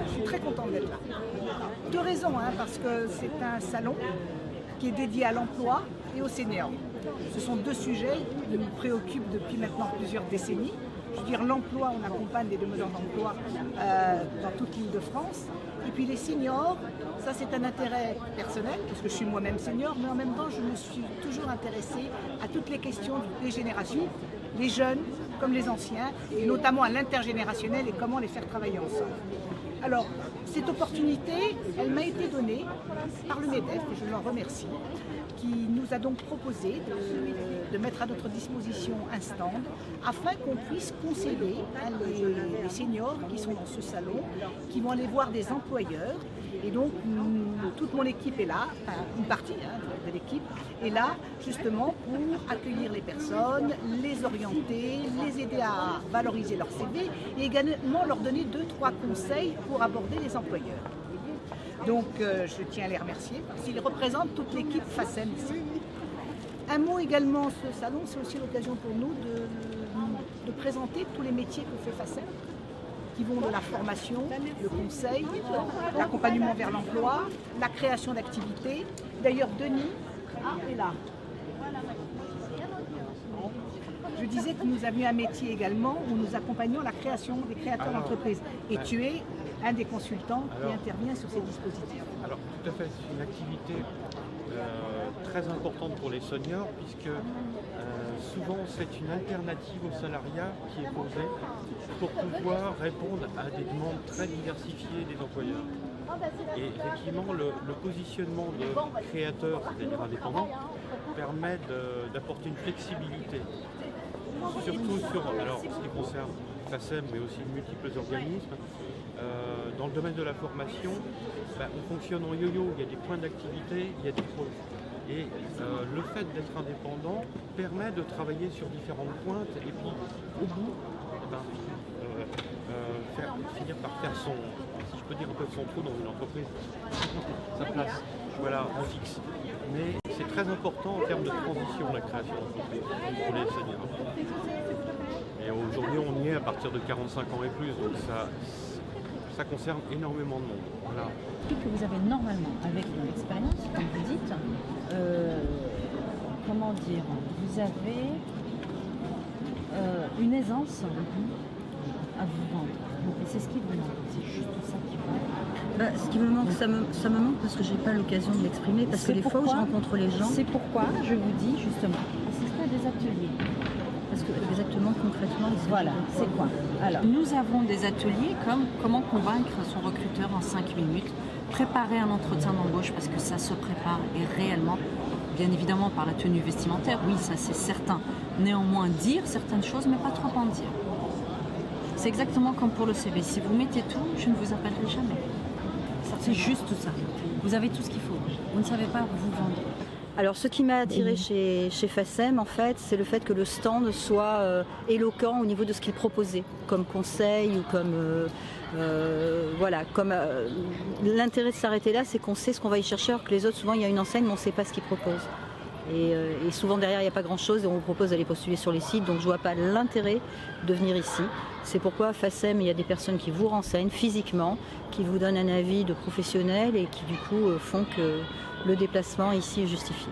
Je suis très contente d'être là. Deux raisons, parce que c'est un salon qui est dédié à l'emploi et aux seniors. Ce sont deux sujets qui nous préoccupent depuis maintenant plusieurs décennies. Je veux dire, l'emploi, on accompagne des demandeurs d'emploi dans toute l'Île-de-France. Et puis les seniors, ça c'est un intérêt personnel, parce que je suis moi-même senior, mais en même temps je me suis toujours intéressée à toutes les questions des générations, les jeunes comme les anciens, et notamment à l'intergénérationnel et comment les faire travailler ensemble. Alors, cette opportunité, elle m'a été donnée par le MEDEF, et je l'en remercie, qui nous a donc proposé de mettre à notre disposition un stand afin qu'on puisse conseiller les seniors qui sont dans ce salon, qui vont aller voir des employeurs. Et donc, toute mon équipe est là, enfin, une partie de l'équipe est là justement pour accueillir les personnes, les orienter, les aider à valoriser leur CV et également leur donner 2-3 conseils pour aborder les employeurs. Donc je tiens à les remercier parce qu'ils représentent toute l'équipe FACEM ici. Un mot également, ce salon, c'est aussi l'occasion pour nous de présenter tous les métiers que fait FACEM, qui vont de la formation, le conseil, l'accompagnement vers l'emploi, la création d'activités. D'ailleurs, Denis est là. Je disais que nous avions un métier également où nous accompagnons la création des créateurs d'entreprises. Et tu es un des consultants qui intervient sur ces dispositifs. Alors tout à fait, c'est une activité très importante pour les seniors puisque souvent c'est une alternative au salariat qui est posée pour pouvoir répondre à des demandes très diversifiées des employeurs. Et effectivement le positionnement de créateur, c'est-à-dire indépendant, permet d'apporter une flexibilité. Surtout sur ce qui concerne FACEM mais aussi multiples organismes. Dans le domaine de la formation, on fonctionne en yo-yo, il y a des points d'activité, il y a des projets. Et le fait d'être indépendant permet de travailler sur différentes pointes et puis au bout, finir par faire son, si je peux dire un peu son trou dans une entreprise, sa place, voilà, en fixe. Mais c'est très important en termes de transition, la création d'entreprise pour les seniors. Et aujourd'hui, on y est à partir de 45 ans et plus, donc ça concerne énormément de monde. Voilà. Que vous avez normalement, avec l'expérience, comme vous dites, comment dire, vous avez une aisance à vous vendre. Et c'est ce qui vous manque, c'est juste ça qui vous manque. Ce qui me manque, ça me manque parce que j'ai pas l'occasion de l'exprimer, parce que les fois où je rencontre les gens... C'est pourquoi je vous dis justement, assister à des ateliers. Parce que exactement, concrètement, voilà, c'est quoi? Alors, nous avons des ateliers comme comment convaincre son recruteur en 5 minutes, préparer un entretien d'embauche parce que ça se prépare et réellement, bien évidemment par la tenue vestimentaire, oui, ça c'est certain. Néanmoins, dire certaines choses, mais pas trop en dire. C'est exactement comme pour le CV. Si vous mettez tout, je ne vous appellerai jamais. C'est juste ça. Vous avez tout ce qu'il faut. Vous ne savez pas vous vendre. Alors ce qui m'a attiré chez FACEM, en fait, c'est le fait que le stand soit éloquent au niveau de ce qu'il proposait, comme conseil ou comme... l'intérêt de s'arrêter là, c'est qu'on sait ce qu'on va y chercher, alors que les autres, souvent, il y a une enseigne, mais on ne sait pas ce qu'ils proposent. Et souvent derrière, il n'y a pas grand-chose et on vous propose d'aller postuler sur les sites, donc je ne vois pas l'intérêt de venir ici. C'est pourquoi FACEM, il y a des personnes qui vous renseignent physiquement, qui vous donnent un avis de professionnel et qui du coup font que le déplacement ici est justifié.